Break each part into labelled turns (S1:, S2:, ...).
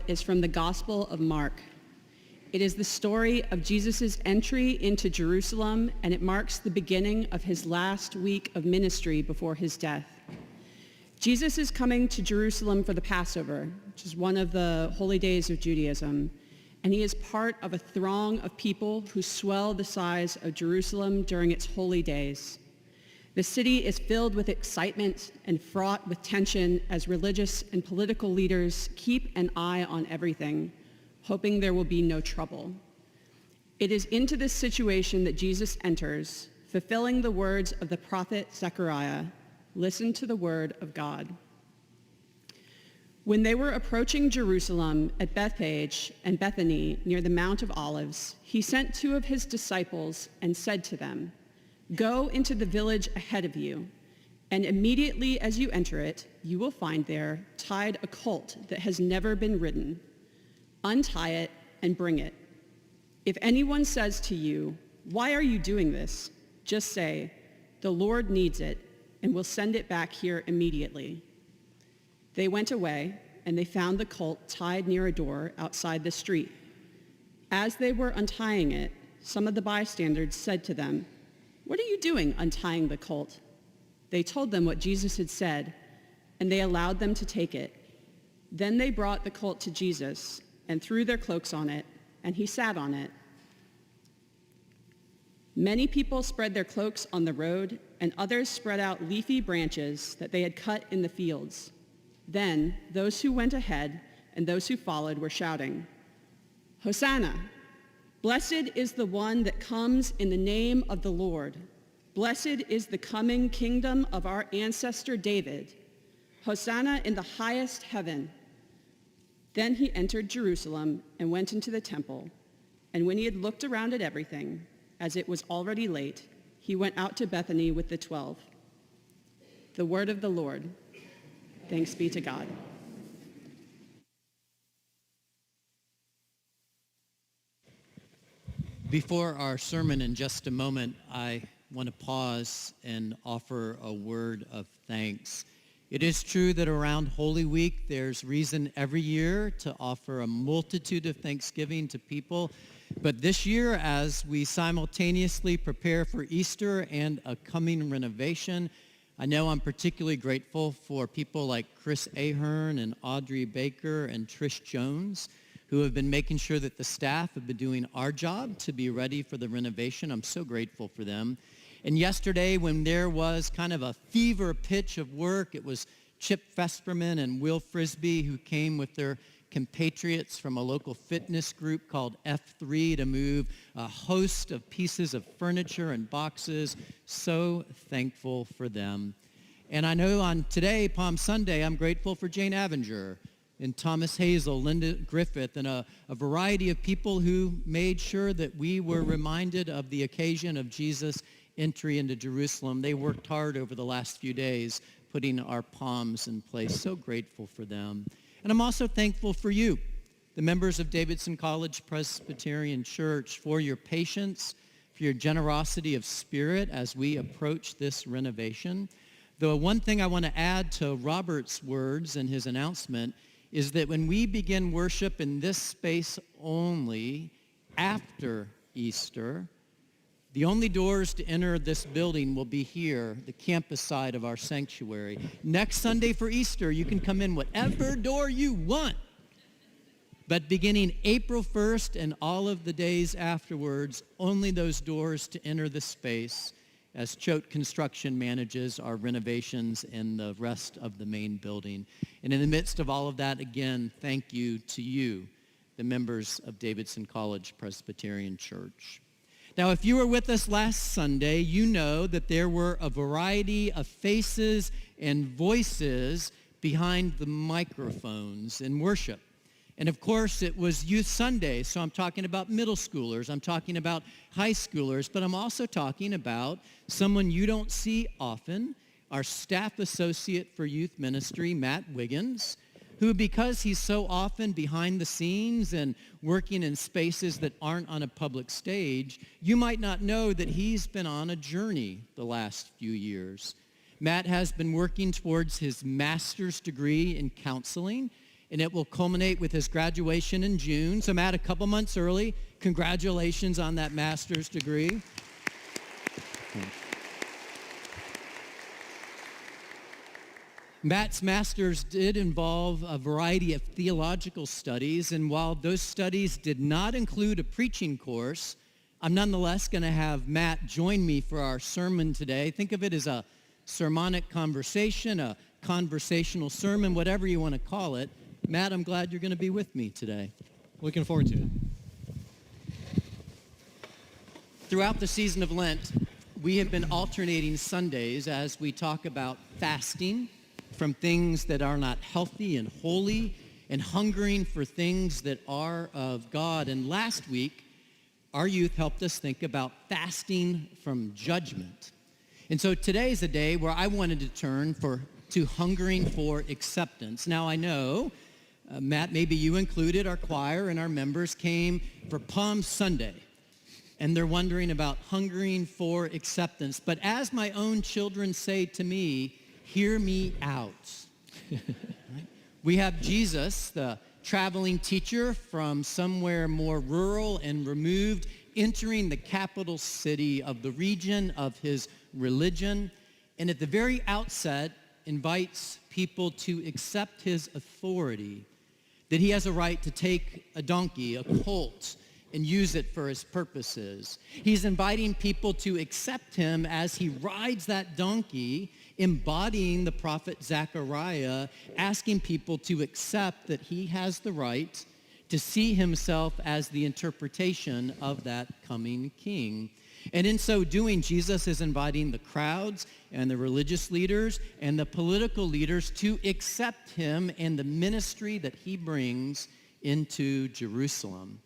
S1: is from the Gospel of Mark. It is the story of Jesus' entry into Jerusalem, and it marks the beginning of his last week of ministry before his death. Jesus is coming to Jerusalem for the Passover, which is one of the holy days of Judaism, and he is part of a throng of people who swell the size of Jerusalem during its holy days. The city is filled with excitement and fraught with tension as religious and political leaders keep an eye on everything, hoping there will be no trouble. It is into this situation that Jesus enters, fulfilling the words of the prophet Zechariah, "Listen to the word of God." When they were approaching Jerusalem at Bethphage and Bethany near the Mount of Olives, he sent 2 of his disciples and said to them, "Go into the village ahead of you, and immediately as you enter it, you will find there tied a colt that has never been ridden. Untie it and bring it. If anyone says to you, 'Why are you doing this?' just say, 'The Lord needs it, and will send it back here immediately.'" They went away, and they found the colt tied near a door outside the street. As they were untying it, some of the bystanders said to them, "What are you doing untying the colt?" They told them what Jesus had said, and they allowed them to take it. Then they brought the colt to Jesus and threw their cloaks on it, and he sat on it. Many people spread their cloaks on the road, and others spread out leafy branches that they had cut in the fields. Then those who went ahead and those who followed were shouting, "Hosanna! Blessed is the one that comes in the name of the Lord. Blessed is the coming kingdom of our ancestor David. Hosanna in the highest heaven." Then he entered Jerusalem and went into the temple. And when he had looked around at everything, as it was already late, he went out to Bethany with the 12. The word of the Lord. Thanks be to God.
S2: Before our sermon in just a moment, I want to pause and offer a word of thanks. It is true that around Holy Week, there's reason every year to offer a multitude of thanksgiving to people. But this year, as we simultaneously prepare for Easter and a coming renovation, I know I'm particularly grateful for people like Chris Ahern and Audrey Baker and Trish Jones, who have been making sure that the staff have been doing our job to be ready for the renovation. I'm so grateful for them. And yesterday, when there was kind of a fever pitch of work, it was Chip Fesperman and Will Frisbee who came with their compatriots from a local fitness group called F3 to move a host of pieces of furniture and boxes. So thankful for them. And I know on today, Palm Sunday, I'm grateful for Jane Avenger and Thomas Hazel, Linda Griffith, and a variety of people who made sure that we were reminded of the occasion of Jesus' entry into Jerusalem. They worked hard over the last few days putting our palms in place. So grateful for them. And I'm also thankful for you, the members of Davidson College Presbyterian Church, for your patience, for your generosity of spirit as we approach this renovation. The one thing I want to add to Robert's words and his announcement is that when we begin worship in this space only after Easter, the only doors to enter this building will be here, the campus side of our sanctuary. Next Sunday for Easter, you can come in whatever door you want. But beginning April 1st and all of the days afterwards, only those doors to enter the space as Choate Construction manages our renovations in the rest of the main building. And in the midst of all of that, again, thank you to you, the members of Davidson College Presbyterian Church. Now, if you were with us last Sunday, you know that there were a variety of faces and voices behind the microphones in worship. And of course, it was Youth Sunday, so I'm talking about middle schoolers, I'm talking about high schoolers, but I'm also talking about someone you don't see often, our staff associate for youth ministry, Matt Wiggins, who, because he's so often behind the scenes and working in spaces that aren't on a public stage, you might not know that he's been on a journey the last few years. Matt has been working towards his master's degree in counseling, and it will culminate with his graduation in June. So Matt, a couple months early, congratulations on that master's degree. Matt's master's did involve a variety of theological studies, and while those studies did not include a preaching course, I'm nonetheless going to have Matt join me for our sermon today. Think of it as a sermonic conversation, a conversational sermon, whatever you want to call it. Matt, I'm glad you're going to be with me today.
S3: Looking forward to it.
S2: Throughout the season of Lent, we have been alternating Sundays as we talk about fasting from things that are not healthy and holy, and hungering for things that are of God. And last week, our youth helped us think about fasting from judgment. And so today is a day where I wanted to turn to hungering for acceptance. Now I know, Matt, maybe you included, our choir and our members came for Palm Sunday, and they're wondering about hungering for acceptance. But as my own children say to me, hear me out. Right? We have Jesus, the traveling teacher from somewhere more rural and removed, entering the capital city of the region of his religion, and at the very outset invites people to accept his authority, that he has a right to take a donkey, a colt, and use it for his purposes. He's inviting people to accept him as he rides that donkey, embodying the prophet Zechariah, asking people to accept that he has the right to see himself as the interpretation of that coming king. And in so doing, Jesus is inviting the crowds and the religious leaders and the political leaders to accept him and the ministry that he brings into Jerusalem.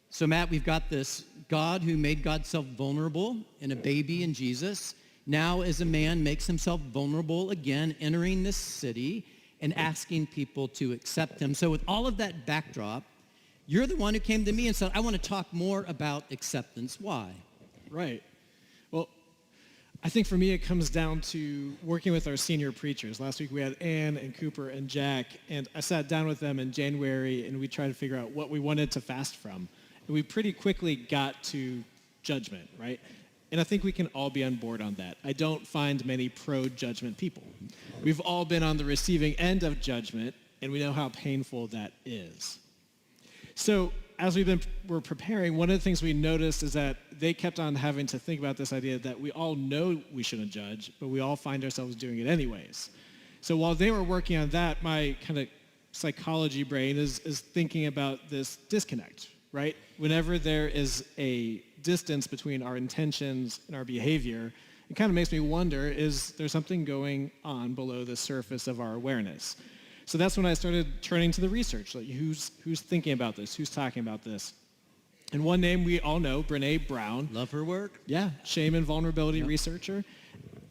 S2: So Matt, we've got this God who made God's self vulnerable in a baby in Jesus. Now as a man makes himself vulnerable again, entering this city and asking people to accept him. So with all of that backdrop, you're the one who came to me and said, I want to talk more about acceptance. Why?
S3: Right. Well, I think for me it comes down to working with our senior preachers. Last week we had Ann and Cooper and Jack, and I sat down with them in January and we tried to figure out what we wanted to fast from. And we pretty quickly got to judgment, right? And I think we can all be on board on that. I don't find many pro-judgment people. We've all been on the receiving end of judgment, and we know how painful that is. So as we're preparing, one of the things we noticed is that they kept on having to think about this idea that we all know we shouldn't judge, but we all find ourselves doing it anyways. So while they were working on that, my kind of psychology brain is thinking about this disconnect, right? Whenever there is a distance between our intentions and our behavior, it kind of makes me wonder, is there something going on below the surface of our awareness? So that's when I started turning to the research, like who's thinking about this, who's talking about this. And one name we all know, Brené Brown.
S2: Love her work.
S3: Yeah, shame and vulnerability
S2: Yep.
S3: researcher.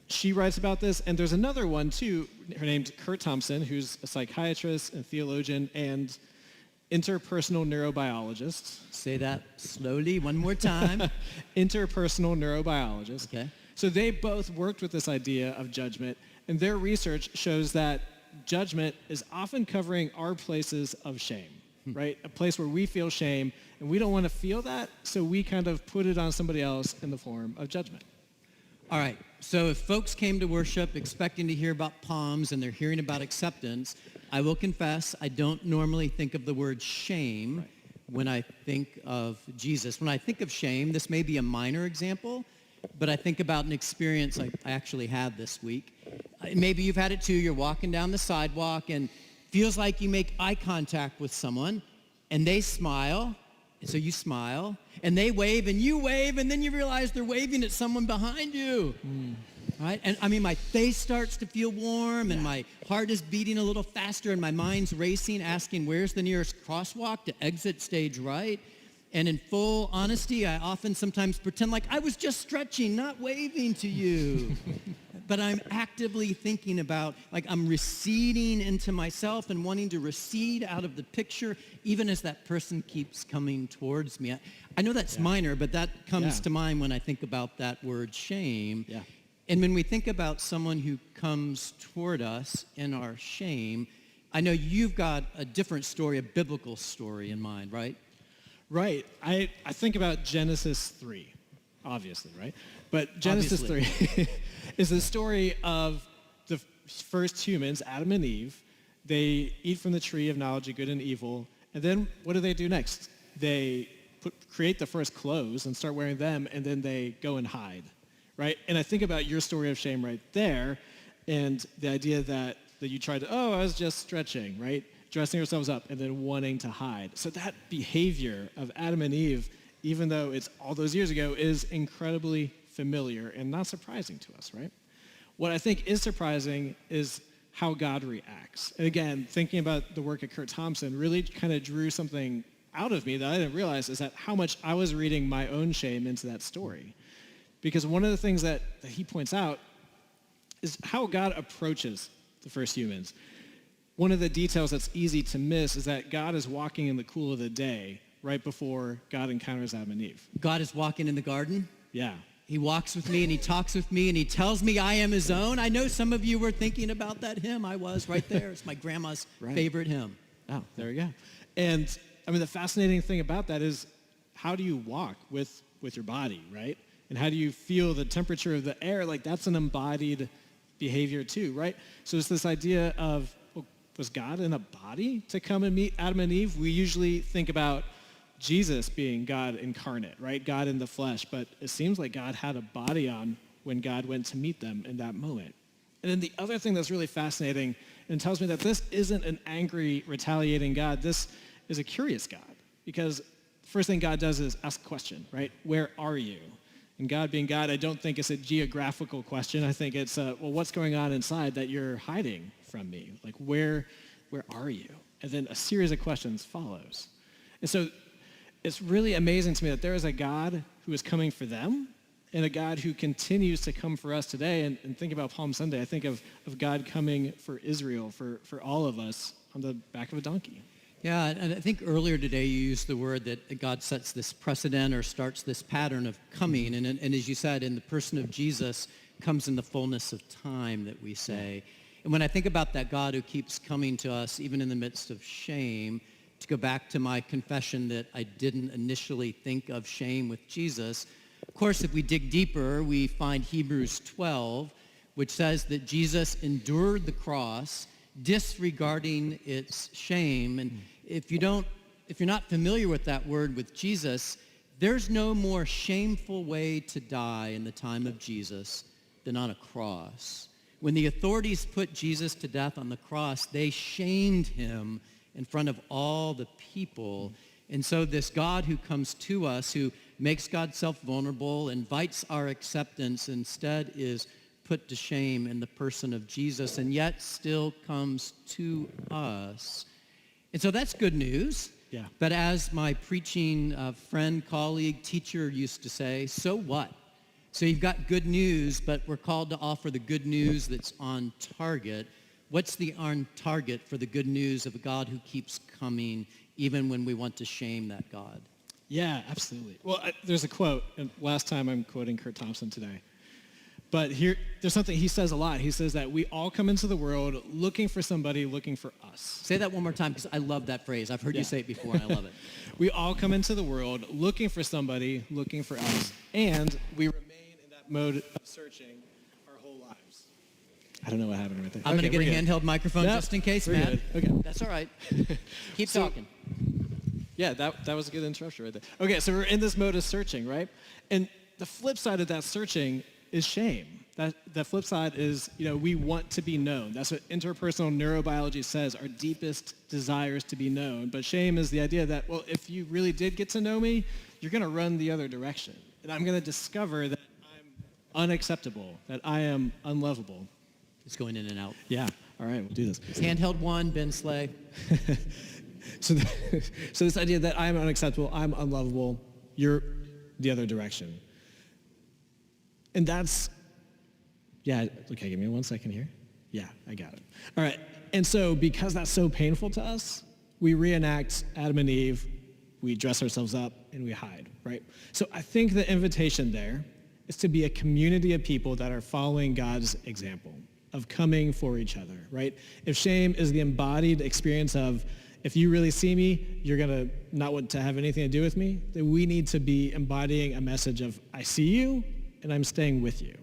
S3: She writes about this, and there's another one too, her name's Kurt Thompson, who's a psychiatrist and theologian and interpersonal neurobiologist.
S2: Say that slowly one more time.
S3: Interpersonal neurobiologist.
S2: Okay.
S3: So they both worked with this idea of judgment, and their research shows that judgment is often covering our places of shame, right? A place where we feel shame, and we don't want to feel that, so we kind of put it on somebody else in the form of judgment.
S2: All right, so if folks came to worship expecting to hear about palms and they're hearing about acceptance, I will confess I don't normally think of the word shame when I think of Jesus. When I think of shame, this may be a minor example, but I think about an experience I actually had this week. Maybe you've had it too. You're walking down the sidewalk and feels like you make eye contact with someone and they smile, and so you smile, and they wave and you wave, and then you realize they're waving at someone behind you. Right? And I mean, my face starts to feel warm and my heart is beating a little faster and my mind's racing, asking where's the nearest crosswalk to exit stage right? And in full honesty, I often sometimes pretend like I was just stretching, not waving to you. But I'm actively thinking about, like I'm receding into myself and wanting to recede out of the picture, even as that person keeps coming towards me. I know that's minor, but that comes to mind when I think about that word shame.
S3: Yeah.
S2: And when we think about someone who comes toward us in our shame, I know you've got a different story, a biblical story in mind, right?
S3: Right. I think about Genesis 3, obviously, right? But Genesis 3 is the story of the first humans, Adam and Eve. They eat from the tree of knowledge of good and evil. And then what do they do next? They create the first clothes and start wearing them, and then they go and hide, right? And I think about your story of shame right there, and the idea that you tried to, I was just stretching, right? Dressing ourselves up and then wanting to hide. So that behavior of Adam and Eve, even though it's all those years ago, is incredibly familiar and not surprising to us, right? What I think is surprising is how God reacts. And again, thinking about the work of Kurt Thompson really kind of drew something out of me that I didn't realize, is that how much I was reading my own shame into that story. Because one of the things that he points out is how God approaches the first humans. One of the details that's easy to miss is that God is walking in the cool of the day right before God encounters Adam and Eve.
S2: God is walking in the garden.
S3: Yeah.
S2: He walks with me and he talks with me and he tells me I am his own. I know some of you were thinking about that hymn. I was right there. It's my grandma's favorite hymn.
S3: Oh, there we go. And I mean, the fascinating thing about that is, how do you walk with your body, right? And how do you feel the temperature of the air? Like, that's an embodied behavior too, right? So it's this idea of, well, was God in a body to come and meet Adam and Eve? We usually think about Jesus being God incarnate, right? God in the flesh. But it seems like God had a body on when God went to meet them in that moment. And then the other thing that's really fascinating, and tells me that this isn't an angry, retaliating God. This is a curious God. Because the first thing God does is ask a question, right? Where are you? And God being God, I don't think it's a geographical question. I think it's, well, what's going on inside that you're hiding from me? Like, where are you? And then a series of questions follows. And so it's really amazing to me that there is a God who is coming for them, and a God who continues to come for us today. And think about Palm Sunday. I think of God coming for Israel, for all of us, on the back of a donkey.
S2: Yeah, and I think earlier today you used the word that God sets this precedent or starts this pattern of coming. And as you said, in the person of Jesus comes in the fullness of time, that we say. And when I think about that God who keeps coming to us, even in the midst of shame, to go back to my confession that I didn't initially think of shame with Jesus, of course, if we dig deeper, we find Hebrews 12, which says that Jesus endured the cross, disregarding its shame. And if you're not familiar with that word with Jesus, there's no more shameful way to die in the time of Jesus than on a cross. When the authorities put Jesus to death on the cross, they shamed him in front of all the people. And so this God who comes to us, who makes God self-vulnerable, invites our acceptance, instead is put to shame in the person of Jesus, and yet still comes to us. And so that's good news.
S3: Yeah.
S2: But as my preaching friend, colleague, teacher used to say, so what? So you've got good news, but we're called to offer the good news that's on target. What's the on target for the good news of a God who keeps coming even when we want to shame that God?
S3: Yeah, absolutely. Well, there's a quote, and last time I'm quoting Kurt Thompson today. But here, there's something he says a lot. He says that we all come into the world looking for somebody looking for us.
S2: Say that one more time, because I love that phrase. I've heard you say it before, and I love it.
S3: We all come into the world looking for somebody looking for us, and we remain in that mode of searching our whole lives. I don't know what happened right there.
S2: I'm going to get a handheld microphone just in case, Matt.
S3: Okay.
S2: That's all right. Keep talking.
S3: Yeah, that was a good interruption right there. Okay, so we're in this mode of searching, right? And the flip side of that searching is shame. The flip side is, we want to be known. That's what interpersonal neurobiology says, our deepest desires to be known. But shame is the idea that, well, if you really did get to know me, you're going to run the other direction. And I'm going to discover that I'm unacceptable, that I am unlovable.
S2: It's going in and out.
S3: Yeah. All right, we'll do this.
S2: It's handheld one, Ben Slay.
S3: So this idea that I'm unacceptable, I'm unlovable, you're the other direction. And that's, yeah, okay, give me 1 second here. Yeah, I got it. All right, and so because that's so painful to us, we reenact Adam and Eve, we dress ourselves up, and we hide, right? So I think the invitation there is to be a community of people that are following God's example of coming for each other, right? If shame is the embodied experience of, if you really see me, you're going to not want to have anything to do with me, then we need to be embodying a message of, I see you and I'm staying with you.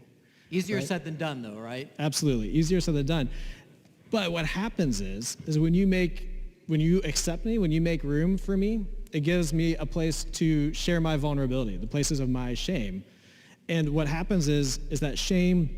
S2: Easier
S3: Right?
S2: said than done, though, right?
S3: Absolutely. Easier said than done. But what happens is when you accept me, when you make room for me, it gives me a place to share my vulnerability, the places of my shame. And what happens is that shame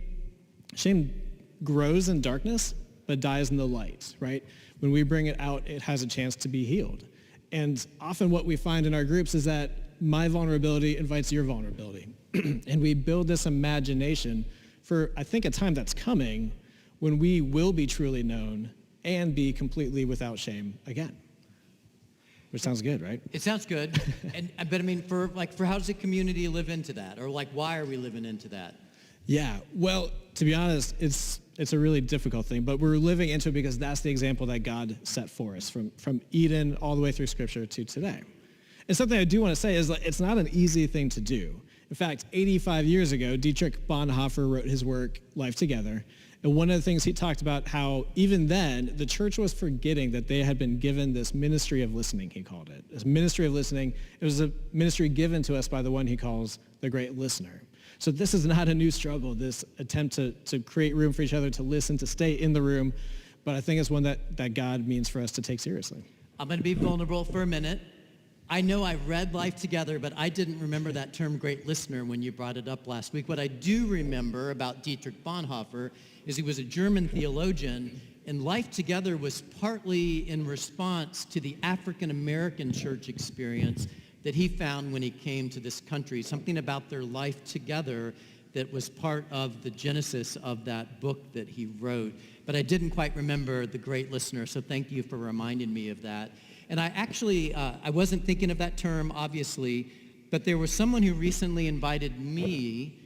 S3: grows in darkness, but dies in the light, right? When we bring it out, it has a chance to be healed. And often what we find in our groups is that my vulnerability invites your vulnerability. And we build this imagination for, I think, a time that's coming when we will be truly known and be completely without shame again. Which sounds good, right?
S2: It sounds good. But I mean, for how does the community live into that? Or why are we living into that?
S3: Yeah, well, to be honest, it's a really difficult thing, but we're living into it because that's the example that God set for us from Eden all the way through Scripture to today. And something I do want to say is it's not an easy thing to do. In fact, 85 years ago, Dietrich Bonhoeffer wrote his work, Life Together, and one of the things he talked about how even then the church was forgetting that they had been given this ministry of listening, he called it. This ministry of listening, it was a ministry given to us by the one he calls the great listener. So this is not a new struggle, this attempt to create room for each other, to listen, to stay in the room, but I think it's one that God means for us to take seriously.
S2: I'm going to be vulnerable for a minute. I know I read Life Together, but I didn't remember that term great listener when you brought it up last week. What I do remember about Dietrich Bonhoeffer is he was a German theologian, and Life Together was partly in response to the African-American church experience that he found when he came to this country, something about their life together that was part of the genesis of that book that he wrote. But I didn't quite remember the great listener, so thank you for reminding me of that. And I actually, I wasn't thinking of that term, obviously, but there was someone who recently invited me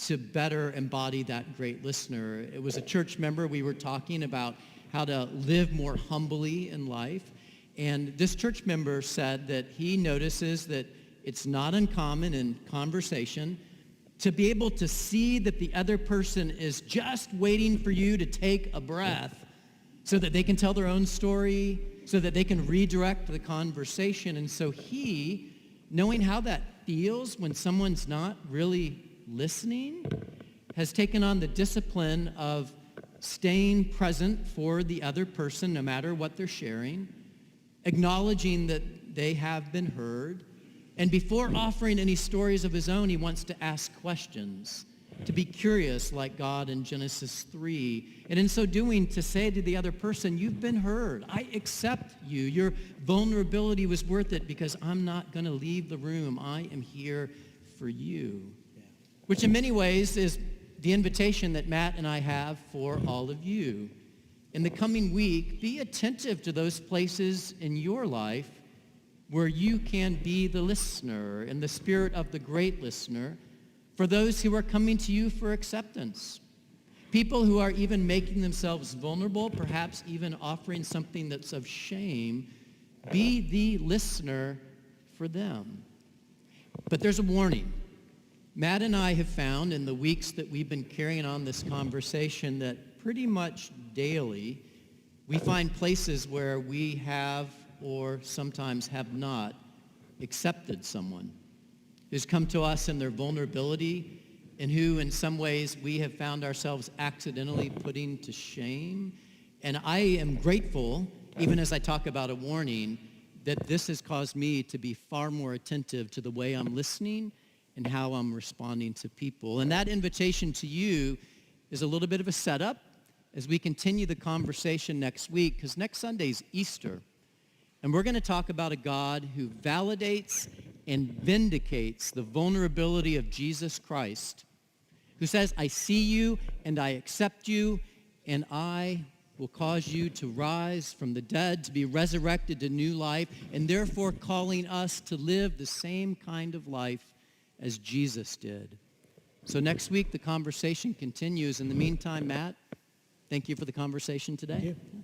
S2: to better embody that great listener. It was a church member. We were talking about how to live more humbly in life. And this church member said that he notices that it's not uncommon in conversation to be able to see that the other person is just waiting for you to take a breath so that they can tell their own story, so that they can redirect the conversation. And so he, knowing how that feels when someone's not really listening, has taken on the discipline of staying present for the other person no matter what they're sharing, acknowledging that they have been heard, and before offering any stories of his own, he wants to ask questions, to be curious like God in Genesis 3. And in so doing, to say to the other person, you've been heard. I accept you. Your vulnerability was worth it because I'm not going to leave the room. I am here for you. Yeah. Which in many ways is the invitation that Matt and I have for all of you. In the coming week, be attentive to those places in your life where you can be the listener in the spirit of the great listener for those who are coming to you for acceptance. People who are even making themselves vulnerable, perhaps even offering something that's of shame, be the listener for them. But there's a warning. Matt and I have found in the weeks that we've been carrying on this conversation that pretty much daily we find places where we have or sometimes have not accepted someone who's come to us in their vulnerability and who in some ways we have found ourselves accidentally putting to shame. And I am grateful, even as I talk about a warning, that this has caused me to be far more attentive to the way I'm listening and how I'm responding to people. And that invitation to you is a little bit of a setup as we continue the conversation next week, because next Sunday's Easter. And we're going to talk about a God who validates and vindicates the vulnerability of Jesus Christ, who says, I see you and I accept you, and I will cause you to rise from the dead, to be resurrected to new life, and therefore calling us to live the same kind of life as Jesus did. So next week, the conversation continues. In the meantime, Matt, thank you for the conversation today.
S3: Thank you.